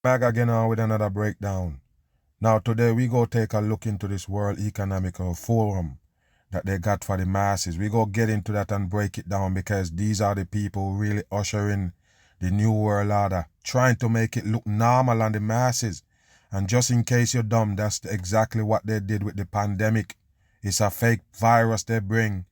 Back again on with another breakdown. Now today we go take a look into this World Economical Forum that they got for the masses. We go get into that and break it down because these are the people really ushering the new world order, trying to make it look normal on the masses. And just in case you're dumb, that's exactly what they did with the pandemic. It's a fake virus they bring,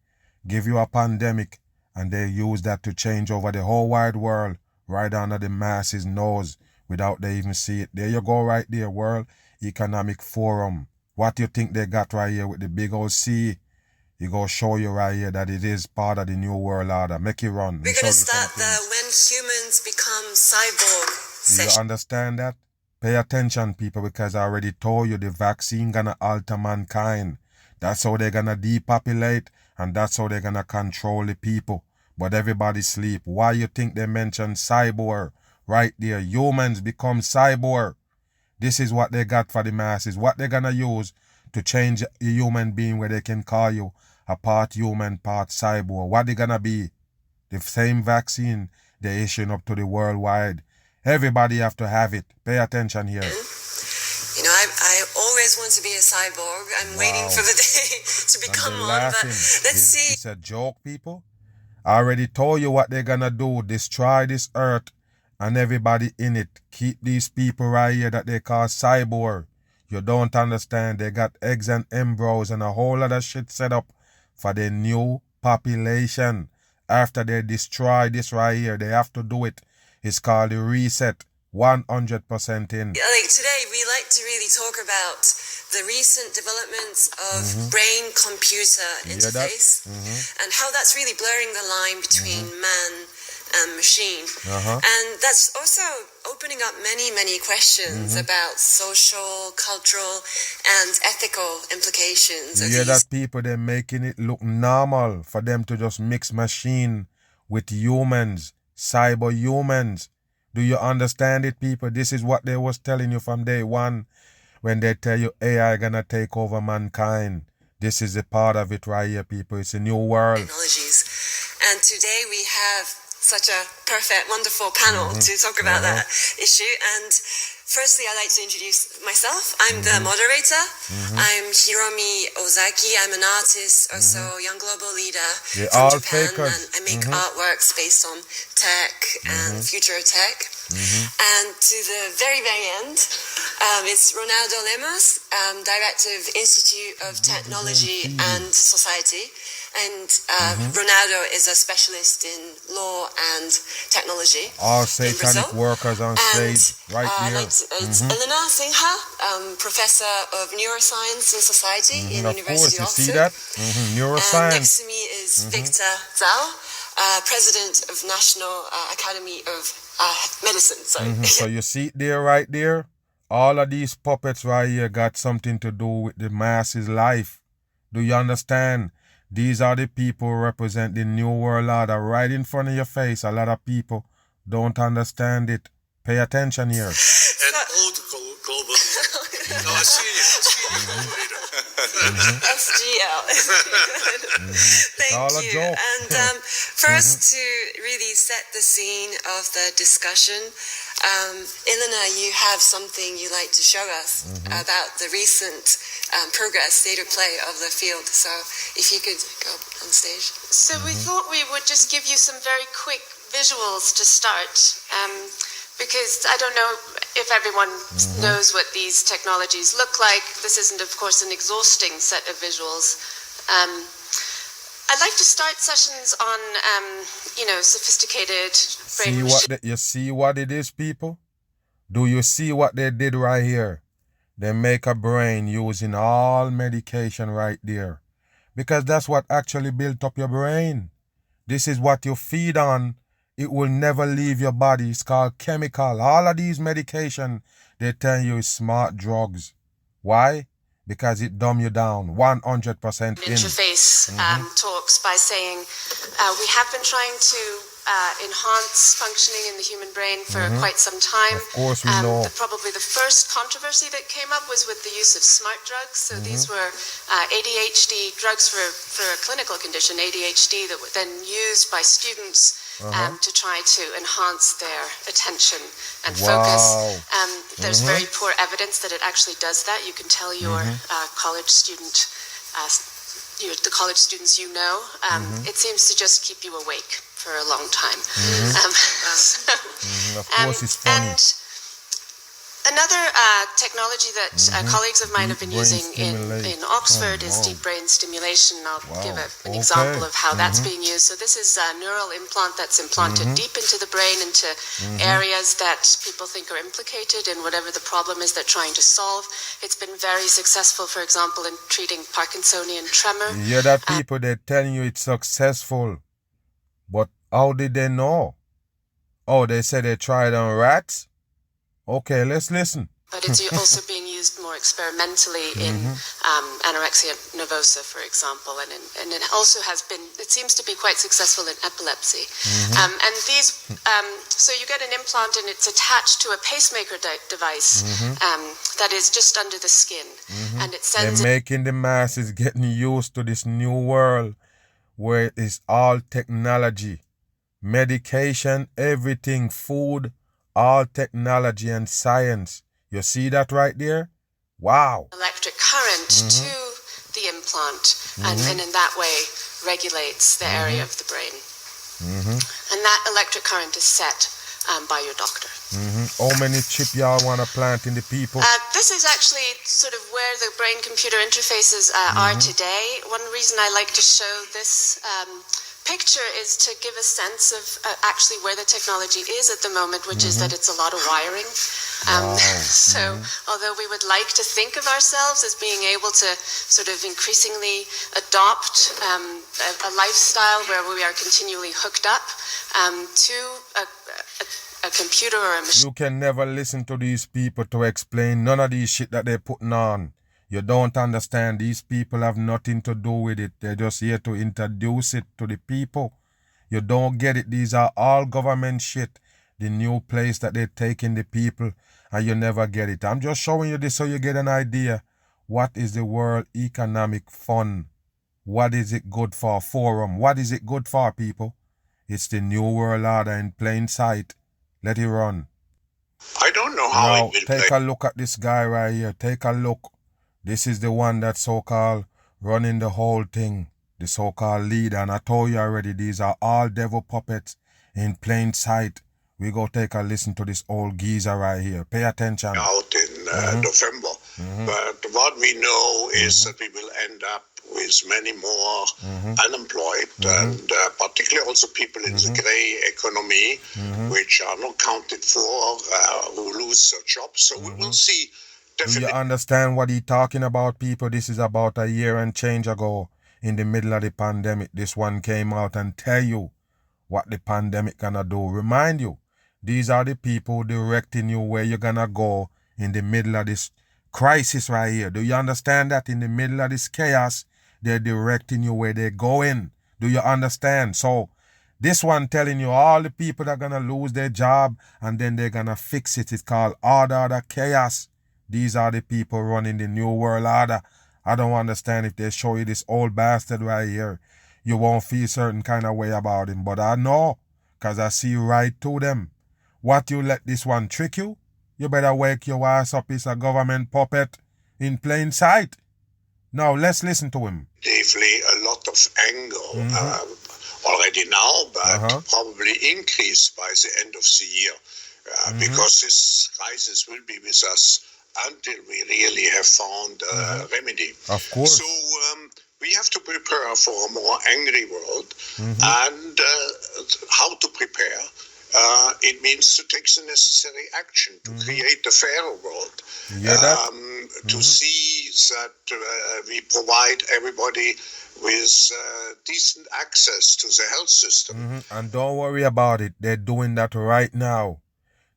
give you a pandemic, and they use that to change over the whole wide world right under the masses' nose without they even see it. There you go right there, World Economic Forum. What you think they got right here with the big old C? You go show you right here that it is part of the new world order. Make it run. We're going to start the When Humans Become Cyborg session. Do you understand that? Pay attention, people, because I already told you the vaccine gonna alter mankind. That's how they're gonna depopulate, and that's how they're gonna control the people. But everybody sleep. Why you think they mentioned cyborg? Right there, humans become cyborg. This is what they got for the masses. What they're gonna use to change a human being where they can call you a part human, part cyborg. What they gonna be? The same vaccine they're issuing up to the worldwide. Everybody have to have it. Pay attention here. You know, I always want to be a cyborg. I'm waiting for the day to become one. But let's see. It's a joke, people. I already told you what they're gonna do. Destroy this earth and everybody in it. Keep these people right here that they call cyborg. You don't understand. They got eggs and embryos and a whole lot of shit set up for the new population. After they destroy this right here, they have to do it. It's called the reset. 100% in. Like today, we like to really talk about the recent developments of brain-computer interface and how that's really blurring the line between man and machine. And that's also opening up many, many questions about social, cultural, and ethical implications. You hear that, people? They're making it look normal for them to just mix machine with humans, cyber humans. Do you understand it, people? This is what they was telling you from day one when they tell you AI gonna take over mankind. This is a part of it right here, people. It's a new world. Technologies. And today we have such a perfect, wonderful panel to talk about that issue. And firstly, I'd like to introduce myself. I'm the moderator. I'm Hiromi Ozaki. I'm an artist, also young global leader from Japan. And I make artworks based on tech and future of tech. And to the very, very end, it's Ronaldo Lemos, Director of Institute of Technology and Society. And Ronaldo is a specialist in law and technology. All satanic workers on stage right here. It's Elena Singha, Professor of Neuroscience and Society in University of Oxford. You see that? Neuroscience. And next to me is Victor Zhao, President of National Academy of Medicine. So you see it there, right there? All of these puppets right here got something to do with the masses' life. Do you understand? These are the people who represent the new world order right in front of your face. A lot of people don't understand it. Pay attention here. And old global. No, a senior leader. SGL. Thank you. And first, to really set the scene of the discussion, Elena, you have something you like to show us about the recent progress, state of play of the field. So if you could go on stage. So we thought we would just give you some very quick visuals to start, because I don't know if everyone knows what these technologies look like. This isn't, of course, an exhausting set of visuals. I'd like to start sessions on, sophisticated brain machine. You see what it is, people? Do you see what they did right here? They make a brain using all medication right there. Because that's what actually built up your brain. This is what you feed on. It will never leave your body. It's called chemical. All of these medication, they tell you is smart drugs. Why? Because it dumb you down 100% in. Interface talks by saying we have been trying to enhance functioning in the human brain for quite some time. Of course we know. Probably the first controversy that came up was with the use of smart drugs. So these were ADHD drugs for a clinical condition, ADHD, that were then used by students to try to enhance their attention and focus. there's very poor evidence that it actually does that. You can tell your college student, the college students you know, it seems to just keep you awake for a long time. Of course, it's funny. And another technology that colleagues of mine have been using in Oxford is deep brain stimulation. I'll give an example of how that's being used. So this is a neural implant that's implanted deep into the brain, into areas that people think are implicated in whatever the problem is they're trying to solve. It's been very successful, for example, in treating Parkinsonian tremor. Yeah, that people, they're telling you it's successful. But how did they know? Oh, they said they tried on rats? Okay, let's listen. But it's also being used more experimentally in anorexia nervosa, for example, and it also has been, it seems to be quite successful in epilepsy. And these, so you get an implant and it's attached to a pacemaker device that is just under the skin. And it sends... They're making the masses getting used to this new world where it's all technology, medication, everything, food, all technology and science. You see that right there? Wow. Electric current to the implant and in that way regulates the area of the brain. And that electric current is set by your doctor. How many chip y'all want to plant in the people? This is actually sort of where the brain-computer interfaces are today. One reason I like to show this picture is to give a sense of actually where the technology is at the moment, which is that it's a lot of wiring. So although we would like to think of ourselves as being able to sort of increasingly adopt a lifestyle where we are continually hooked up to a computer or a machine. You can never listen to these people to explain none of these shit that they're putting on. You don't understand. These people have nothing to do with it. They're just here to introduce it to the people. You don't get it. These are all government shit. The new place that they're taking the people, and you never get it. I'm just showing you this so you get an idea. What is the World Economic Fund? What is it good for? Forum. What is it good for, people? It's the New World Order in plain sight. Let it run. I don't know how Now, it will take play. a look at this guy right here. Take a look. This is the one that's so-called running the whole thing. The so-called leader. And I told you already, these are all devil puppets in plain sight. We go take a listen to this old geezer right here. Pay attention. Out in November. But what we know is that we will end up with many more unemployed and particularly also people in the grey economy, which are not counted for, who lose their jobs. So we will see Do you definitely. understand what he's talking about, people? This is about a year and change ago in the middle of the pandemic. This one came out and tell you what the pandemic gonna do. Remind you, these are the people directing you where you're gonna go in the middle of this crisis right here. Do you understand that? In the middle of this chaos, they're directing you where they're going. Do you understand? So this one telling you all the people that are gonna lose their job and then they're gonna fix it. It's called order chaos. These are the people running the New World Order. I don't understand if they show you this old bastard right here. You won't feel certain kind of way about him. But I know, because I see right to them. What, you let this one trick you? You better wake your ass up. It's a government puppet in plain sight. Now, let's listen to him. Definitely a lot of anger already now, but probably increase by the end of the year, because this crisis will be with us until we really have found a remedy. Of course. So we have to prepare for a more angry world, and how to prepare. It means to take the necessary action to create a fairer world, to see that we provide everybody with decent access to the health system. And don't worry about it. They're doing that right now.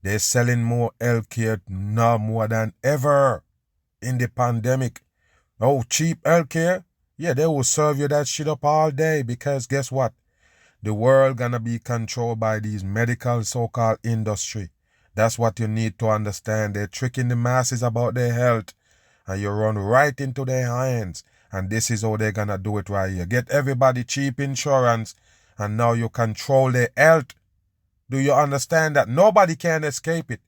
They're selling more healthcare now more than ever in the pandemic. Oh, cheap healthcare? Yeah, they will serve you that shit up all day because guess what? The world gonna be controlled by these medical so-called industry. That's what you need to understand. They're tricking the masses about their health and you run right into their hands. And this is how they're gonna do it right here. Get everybody cheap insurance and now you control their health. Do you understand that? Nobody can escape it.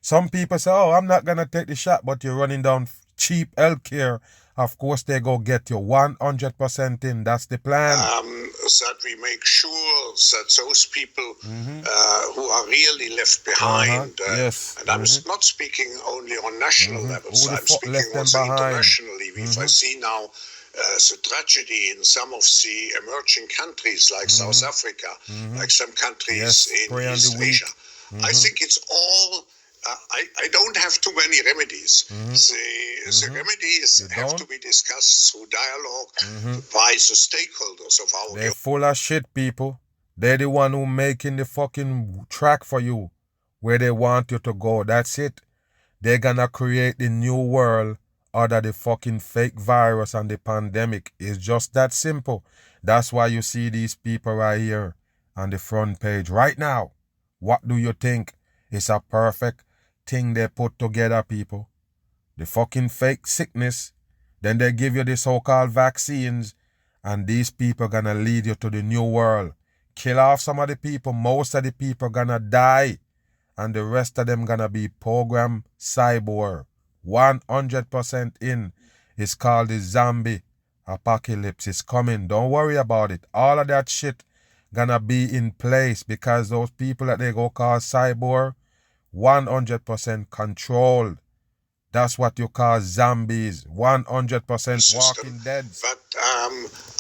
Some people say, oh, I'm not going to take the shot, but you're running down cheap healthcare. Of course, they go get you 100% in. That's the plan. That we make sure that those people who are really left behind, Yes. and I'm not speaking only on national levels, I'm speaking also internationally. If I see now the tragedy in some of the emerging countries like South Africa, like some countries in East Asia, I think it's all. I don't have too many remedies. The remedies have to be discussed through dialogue by the stakeholders of our. They're full of shit, people. They're the one who making the fucking track for you where they want you to go. That's it. They're gonna create the new world out of the fucking fake virus and the pandemic. It's just that simple. That's why you see these people right here on the front page right now. What do you think? It's a perfect thing they put together, people. The fucking fake sickness. Then they give you the so-called vaccines, and these people gonna lead you to the new world. Kill off some of the people. Most of the people gonna die, and the rest of them gonna be program cyborg. 100% in. It's called the zombie apocalypse. It's coming. Don't worry about it. All of that shit gonna be in place because those people that they go call cyborg, 100% controlled. That's what you call zombies. 100% walking dead. But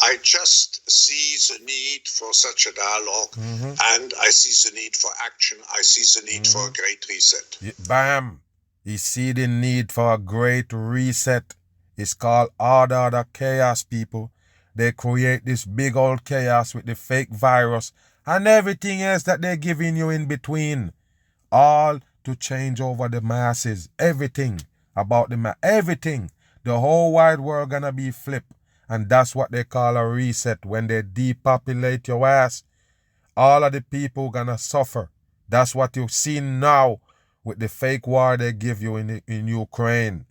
I just see the need for such a dialogue, and I see the need for action. I see the need for a great reset. Bam! You see the need for a great reset. It's called order the chaos, people. They create this big old chaos with the fake virus and everything else that they're giving you in between. All to change over the masses. Everything about everything. The whole wide world gonna be flipped. And that's what they call a reset. When they depopulate your ass, all of the people gonna suffer. That's what you've seen now with the fake war they give you in Ukraine.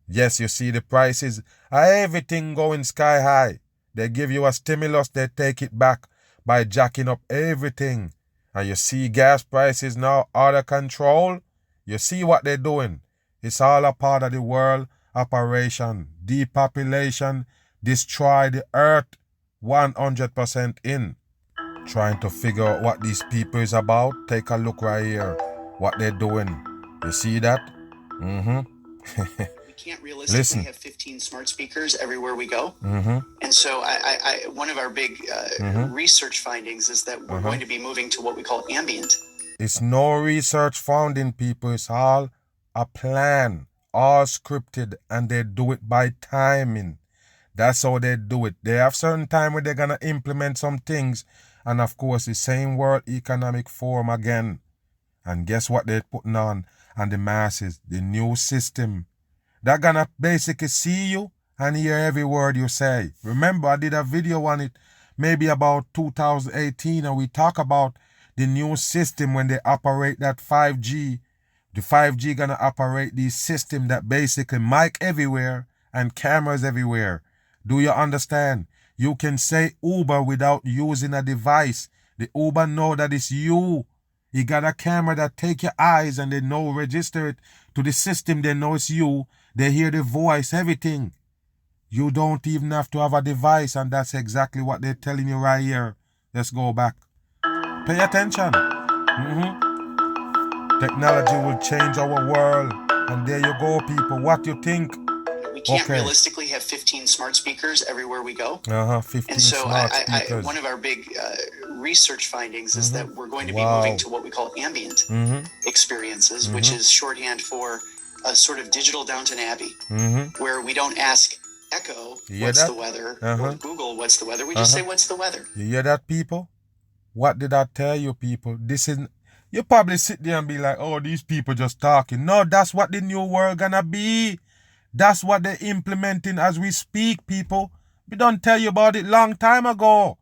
Yes, you see the prices, everything going sky high. They give you a stimulus, they take it back by jacking up everything. And you see gas prices now out of control. You see what they're doing. It's all a part of the world operation. Depopulation, destroy the earth, 100% in. Trying to figure out what these people is about. Take a look right here. What they're doing. You see that? We can't realistically have 15 smart speakers everywhere we go. And so one of our big research findings is that we're going to be moving to what we call ambient. It's no research founding, people. It's all a plan, all scripted, and they do it by timing. That's how they do it. They have certain time where they're going to implement some things. And of course, the same World Economic Forum again. And guess what they're putting on the masses? The new system. They're going to basically see you and hear every word you say. Remember, I did a video on it maybe about 2018, and we talk about the new system when they operate that 5G. The 5G going to operate this system that basically mic everywhere and cameras everywhere. Do you understand? You can say Uber without using a device. The Uber know that it's you. You got a camera that take your eyes and they know register it to the system. They know it's you. They hear the voice, everything. You don't even have to have a device, and that's exactly what they're telling you right here. Let's go back. Pay attention. Technology will change our world. And there you go, people. What you think? We can't realistically have 15 smart speakers everywhere we go. 15 and so smart speakers. one of our big research findings is that we're going to be moving to what we call ambient experiences, which is shorthand for a sort of digital Downton Abbey, where we don't ask Echo, what's the weather, or Google, what's the weather. We just say, what's the weather? You hear that, people? What did I tell you, people? This is... You probably sit there and be like, oh, these people just talking. No, that's what the new world gonna be. That's what they're implementing as we speak, people. We don't tell you about it long time ago.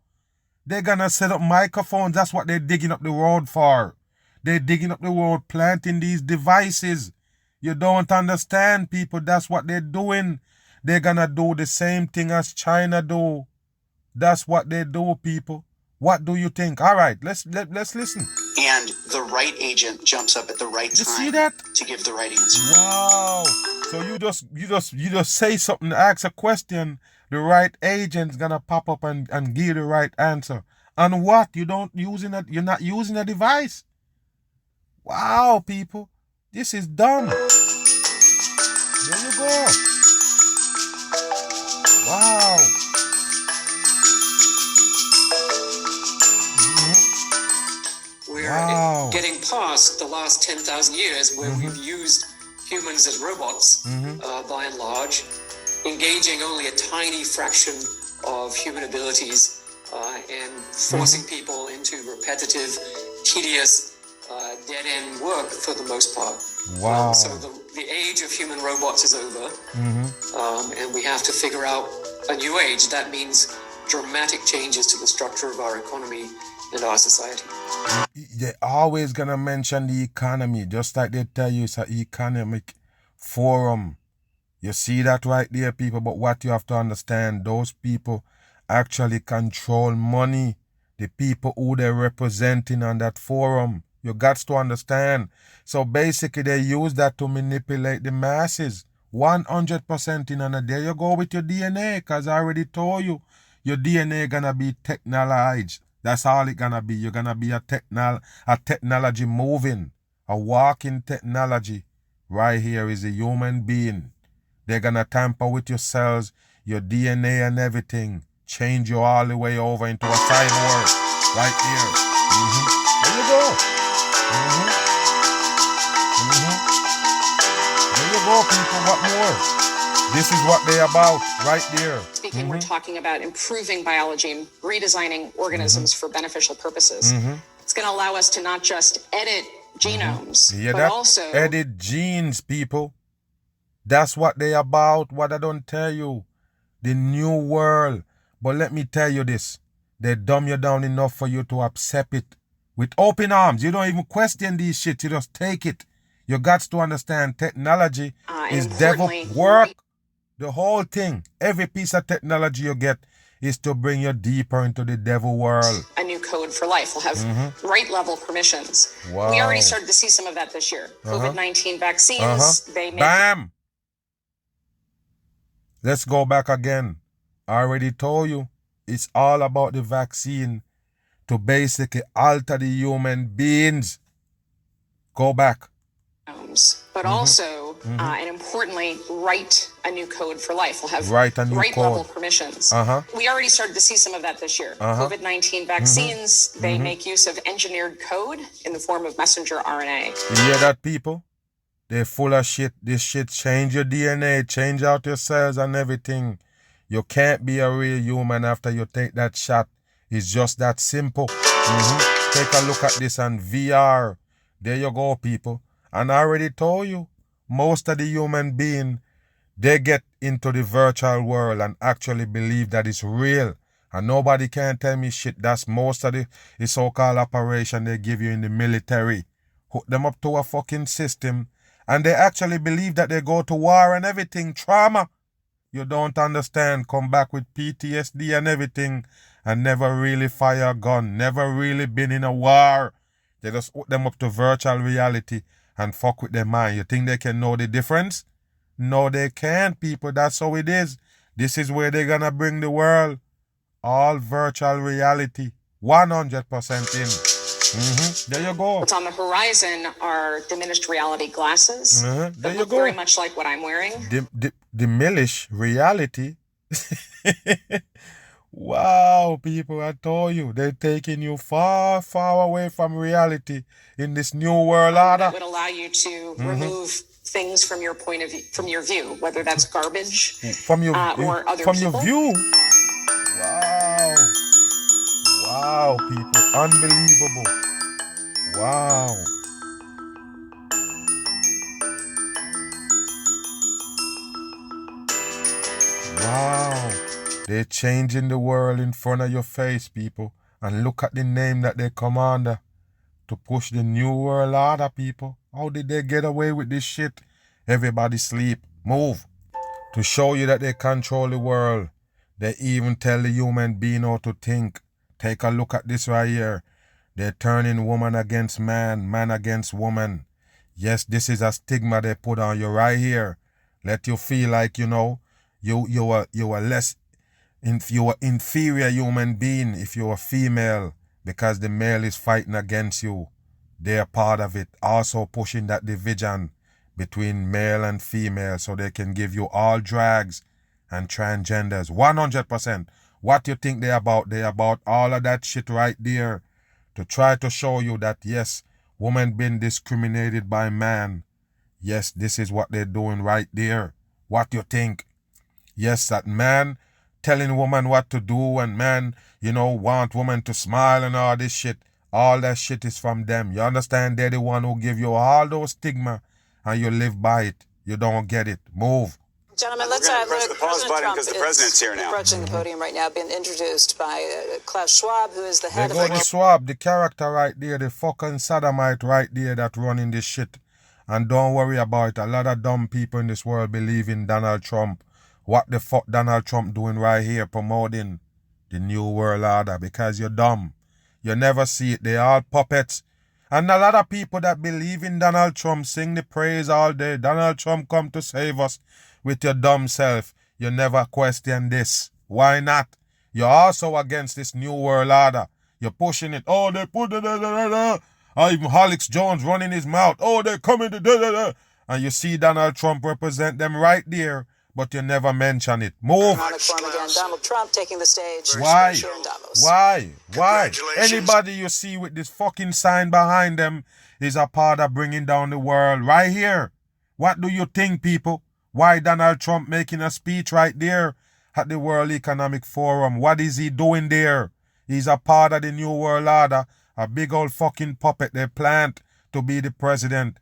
They're gonna set up microphones. That's what they're digging up the road for. They're digging up the road, planting these devices. You don't understand, people. That's what they're doing. They're gonna do the same thing as China do. That's what they do, people. What do you think? All right, let's listen. And and the right agent jumps up at the right You see time that? to give the right answer. Wow. So you just say something, ask a question, the right agent's gonna pop up and give the right answer. And what? You're not using a device. Wow, people. This is dumb. There you go. Wow. We're getting past the last 10,000 years where we've used humans as robots, by and large, engaging only a tiny fraction of human abilities and forcing people into repetitive, tedious, dead-end work for the most part. Wow. So the age of human robots is over, and we have to figure out a new age. That means dramatic changes to the structure of our economy and our society. They're always gonna mention the economy, just like they tell you it's an economic forum. You see that right there, people? But what you have to understand, those people actually control money. The people who they're representing on that forum. You got to understand. So basically, they use that to manipulate the masses. 100% in. And there you go with your DNA, because I already told you, your DNA gonna be technologized. That's all it gonna be. You're gonna be a technology moving, a walking technology. Right here is a human being. They're gonna tamper with your cells, your DNA and everything. Change you all the way over into a cyborg. Right here. There you go. There you go, people. What more? This is what they're about, right there. Speaking, we're talking about improving biology and redesigning organisms for beneficial purposes. It's going to allow us to not just edit genomes, but also edit genes, people. That's what they're about, what I don't tell you. The new world. But let me tell you this. They dumb you down enough for you to accept it with open arms. You don't even question these shit. You just take it. You got to understand technology is devil work. The whole thing, every piece of technology you get is to bring you deeper into the devil world. A new code for life will have right level permissions. Wow. We already started to see some of that this year. COVID-19 vaccines, they make... Bam! Let's go back again. I already told you, it's all about the vaccine to basically alter the human beings. Go back. But also, and importantly, write a new code for life. We'll have right level permissions. We already started to see some of that this year. COVID-19 vaccines, they make use of engineered code in the form of messenger RNA. You hear that, people? They're full of shit. This shit change your DNA, change out your cells and everything. You can't be a real human after you take that shot. It's just that simple. Take a look at this on VR. There you go, people. And I already told you, most of the human being, they get into the virtual world and actually believe that it's real. And nobody can tell me shit. That's most of the so-called operation they give you in the military. Hook them up to a fucking system. And they actually believe that they go to war and everything. Trauma. You don't understand. Come back with PTSD and everything. And never really fire a gun. Never really been in a war. They just hook them up to virtual reality and fuck with their mind. You think they can know the difference? No, they can't, people. That's how it is. This is where they're gonna bring the world. All virtual reality. 100% in. There you go. What's on the horizon are diminished reality glasses. There that you look go. very much like what I'm wearing. Diminish reality. Wow, people, I told you, they're taking you far, far away from reality in this new world order. That would allow you to remove things from your point of view, from your view, whether that's garbage from your or other from people. your view. Wow. Wow, people, unbelievable. Wow. Wow. They're changing the world in front of your face, people. And look at the name that they come under to push the new world order, people. How did they get away with this shit? Everybody sleep. Move. To show you that they control the world. They even tell the human being how to think. Take a look at this right here. They're turning woman against man, man against woman. Yes, this is a stigma they put on you right here. Let you feel like, you know, you are less, you are inferior human being if you are female because the male is fighting against you. They're part of it. Also pushing that division between male and female so they can give you all drags and transgenders. 100%. What you think they're about? They're about all of that shit right there to try to show you that, yes, women been discriminated by man. Yes, this is what they're doing right there. What you think? Yes, that man telling woman what to do and man, you know, want woman to smile and all this shit. All that shit is from them. You understand? They're the one who give you all those stigma and you live by it. You don't get it. Move. Gentlemen, let's press the pause button because the president's here now. Approaching the podium right now, being introduced by Klaus Schwab, who is the head of the Schwab, the character right there, the fucking sodomite right there that running this shit. And don't worry about it. A lot of dumb people in this world believe in Donald Trump. What the fuck Donald Trump doing right here promoting the New World Order because you're dumb. You never see it. They're all puppets. And a lot of people that believe in Donald Trump sing the praise all day. Donald Trump come to save us. With your dumb self, you never question this. Why not? You're also against this New World Order. You're pushing it. Oh, they put even Alex Jones running his mouth. Oh, they're coming to And you see Donald Trump represent them right there, but you never mention it. Move. Donald Trump taking the stage. Why? Why? Anybody you see with this fucking sign behind them is a part of bringing down the world right here. What do you think, people? Why Donald Trump making a speech right there at the World Economic Forum? What is he doing there? He's a part of the New World Order, a big old fucking puppet they planned to be the president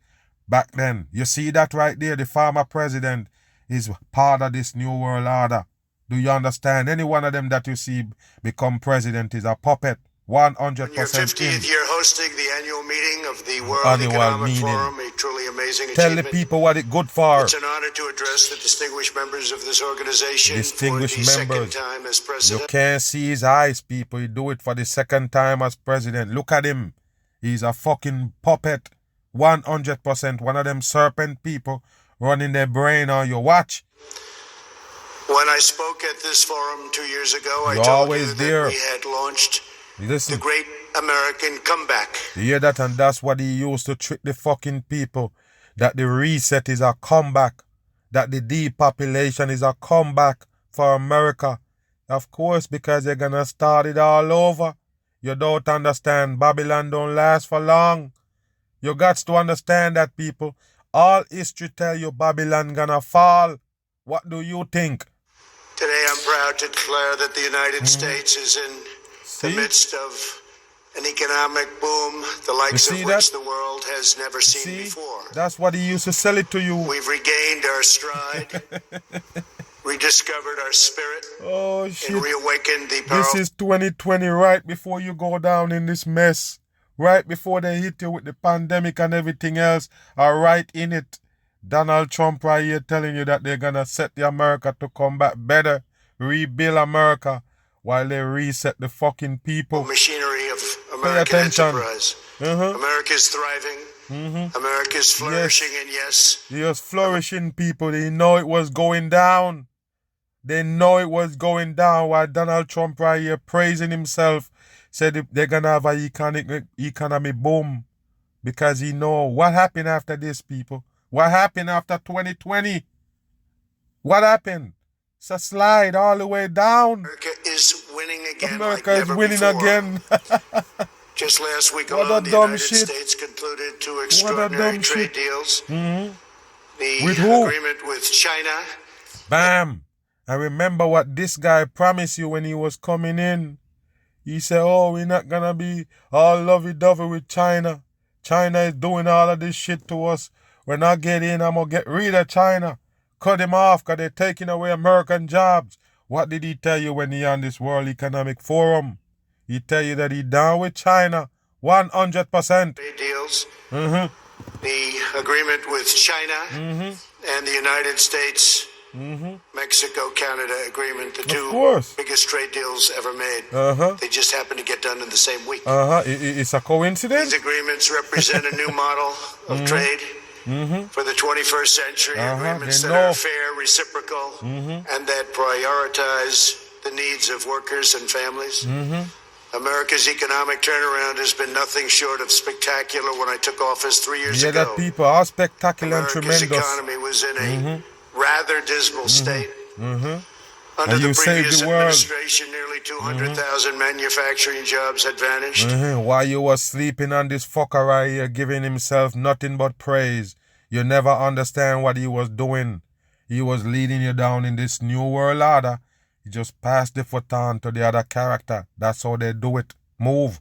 back then. You see that right there? The former president is part of this New World Order. Do you understand? Any one of them that you see become president is a puppet. 100%. In your 50th year hosting the annual meeting of the World Economic Forum, a truly amazing Tell achievement. the people what it's good for. It's an honor to address the distinguished members of this organization for the second time as president. You can't see his eyes, people. He do it for the second time as president. Look at him. He's a fucking puppet. 100%. One of them serpent people running their brain on you. Watch. When I spoke at this forum 2 years ago, I told you that we had launched the Great American Comeback. You hear that? And that's what he used to trick the fucking people. That the reset is a comeback. That the depopulation is a comeback for America. Of course, because they're gonna start it all over. You don't understand. Babylon don't last for long. You got to understand that, people. All history tell you Babylon gonna fall. What do you think? Today I'm proud to declare that the United States is in the midst of an economic boom, the likes of which the world has never seen before. That's what he used to sell it to you. We've regained our stride, rediscovered our spirit, and reawakened the power. This is 2020, right before you go down in this mess. Right before they hit you with the pandemic and everything else, are right in it. Donald Trump right here telling you that they're gonna set the America to come back better, rebuild America, while they reset the fucking people. Machinery of American enterprise. America's thriving. America's flourishing, and yes, flourishing, people. They know it was going down. They know it was going down. While Donald Trump right here praising himself, said they're gonna have an economic boom, because he know what happened after this, people. What happened after 2020? What happened? It's a slide all the way down. America is winning again. America is winning again. Just last week alone, the United States concluded two extraordinary trade deals. The agreement with China. Bam! I remember what this guy promised you when he was coming in. He said, oh, we're not going to be all lovey-dovey with China. China is doing all of this shit to us. When I get in, I'm going to get rid of China. Cut him off because they're taking away American jobs. What did he tell you when he on this World Economic Forum? He tell you that he down with China 100%. Trade deals. The agreement with China and the United States Mexico-Canada agreement, the two biggest trade deals ever made. They just happen to get done in the same week. It's a coincidence. These agreements represent a new model of trade for the 21st century. Agreements that are fair, reciprocal, and that prioritize the needs of workers and families. America's economic turnaround has been nothing short of spectacular. When I took office 3 years ago, that people are spectacular and America's tremendous. economy was in a rather dismal state. Under And the you saved previous the world. administration, nearly 200,000 manufacturing jobs had vanished. While you was sleeping on this fucker right here, giving himself nothing but praise, you never understand what he was doing. He was leading you down in this new world order. He just passed the baton to the other character. That's how they do it. Move.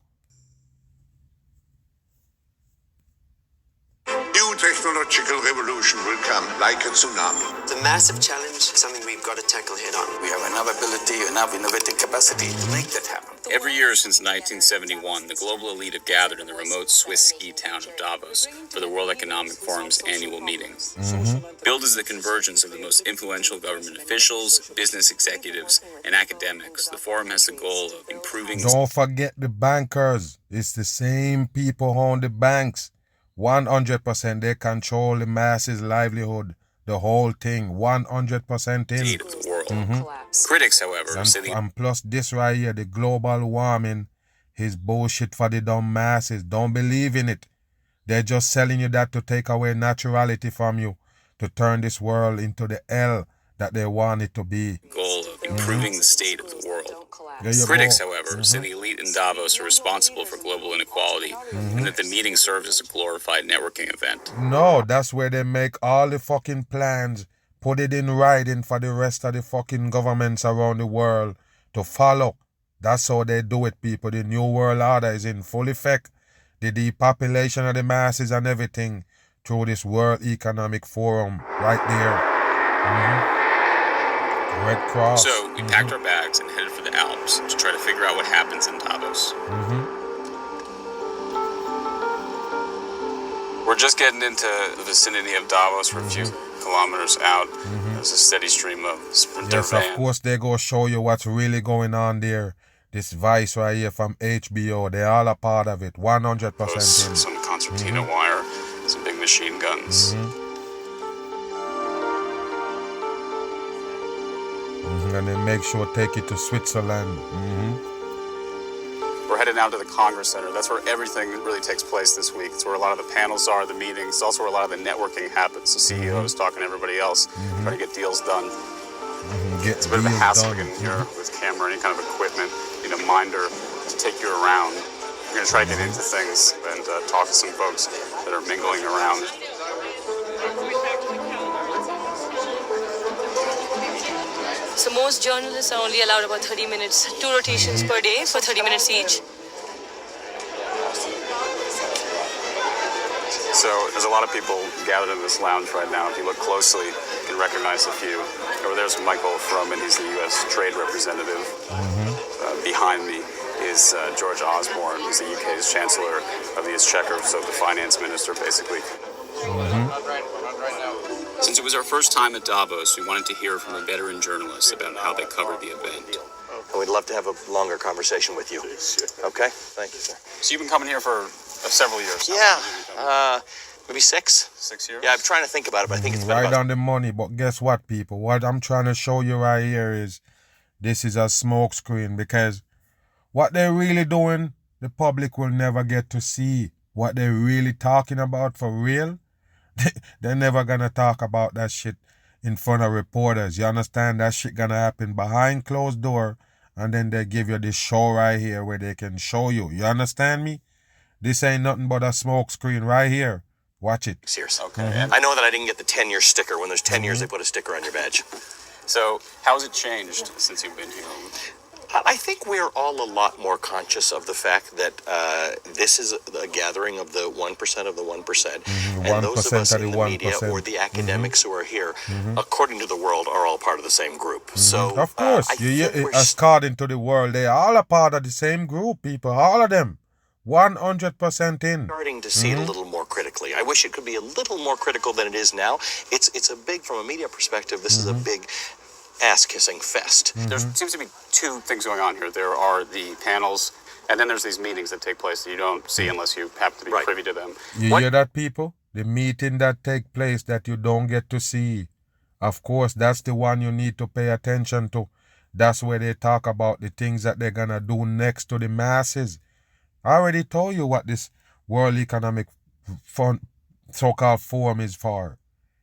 New technological revolution will come like a tsunami. It's a massive challenge, something we've got to tackle head on. We have enough ability, enough innovative capacity to make that happen. Every year since 1971, the global elite have gathered in the remote Swiss ski town of Davos for the World Economic Forum's annual meeting. Billed as the convergence of the most influential government officials, business executives, and academics, the forum has the goal of improving... Don't forget the bankers. It's the same people who own the banks. 100% they control the masses' livelihood. The whole thing, 100% in. ...state of the world. Critics, however, say the... And plus this right here, the global warming, is bullshit for the dumb masses. Don't believe in it. They're just selling you that to take away naturality from you, to turn this world into the hell that they want it to be. ...goal of improving the state of the world. Critics, however, say the elite in Davos are responsible for global inequality and that the meeting serves as a glorified networking event. No, that's where they make all the fucking plans, put it in writing for the rest of the fucking governments around the world to follow. That's how they do it, people. The New World Order is in full effect. The depopulation of the masses and everything through this World Economic Forum right there. Red Cross. So we packed our bags and headed for the Alps to try to figure out what happens in Davos. We're just getting into the vicinity of Davos. We're a few kilometers out. There's a steady stream of sprinter Yes, vans. of course they go show you what's really going on there. This Vice right here from HBO, they're all a part of it, 100% in. Some concertina wire, some big machine guns. And they make sure to take it to Switzerland. We're headed out to the Congress Center. That's where everything really takes place this week. It's where a lot of the panels are, the meetings. It's also where a lot of the networking happens. The CEOs talking to everybody else, trying to get deals done. It's a bit of a hassle getting here with camera, any kind of equipment, need a minder to take you around. We're going to try to get into things and talk to some folks that are mingling around. So most journalists are only allowed about 30 minutes, 2 rotations per day for 30 minutes each. So there's a lot of people gathered in this lounge right now. If you look closely, you can recognize a few. Over there's Michael Froman, he's the U.S. Trade Representative. Behind me is George Osborne, who's the UK's Chancellor of the Exchequer, so the Finance Minister, basically. Since it was our first time at Davos, we wanted to hear from a veteran journalist about how they covered the event. And we'd love to have a longer conversation with you. Okay? Thank you, sir. So you've been coming here for several years? Yeah, maybe 6. 6 years? Yeah, I'm trying to think about it, but I think it's been right about... on the money. But guess what, people? What I'm trying to show you right here is this is a smoke screen, because what they're really doing, the public will never get to see. What they're really talking about for real, they're never gonna talk about that shit in front of reporters. You understand? That shit gonna happen behind closed door, and then they give you this show right here where they can show you. You understand me? This ain't nothing but a smoke screen right here. Watch it. Serious. Okay. I know that I didn't get the 10-year sticker. When there's 10 years, they put a sticker on your badge. So how's it changed since you've been here? I think we're all a lot more conscious of the fact that this is a gathering of the 1% of the 1%. And those of us in the media or the academics who are here, according to the world, are all part of the same group. So, of course, according to the world, they are all a part of the same group, people. All of them. 100% in. Starting to see it a little more critically. I wish it could be a little more critical than it is now. It's a big, from a media perspective, this is a big ass-kissing fest. There seems to be two things going on here. There are the panels, and then there's these meetings that take place that you don't see unless you happen to be privy to them. You hear that, people? The meeting that take place that you don't get to see. Of course, that's the one you need to pay attention to. That's where they talk about the things that they're gonna do next to the masses. I already told you what this World Economic Fund so-called forum is for.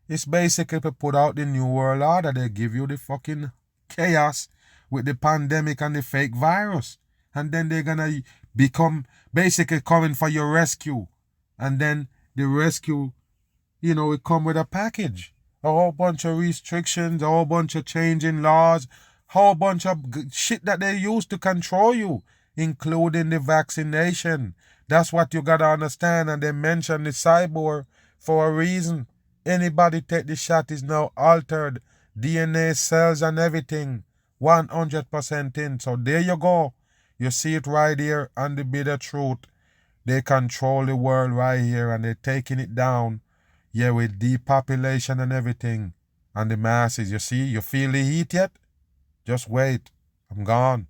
It's basically to put out the New World Order. They give you the fucking chaos with the pandemic and the fake virus. And then they're gonna become basically coming for your rescue. And then the rescue, it come with a package. A whole bunch of restrictions, a whole bunch of changing laws, whole bunch of shit that they use to control you, including the vaccination. That's what you gotta understand. And they mention the cyborg for a reason. Anybody take the shot is now altered. DNA cells and everything. 100% in. So there you go. You see it right here on the bitter truth. They control the world right here and they're taking it down. Yeah, with depopulation and everything. And the masses. You see? You feel the heat yet? Just wait. I'm gone.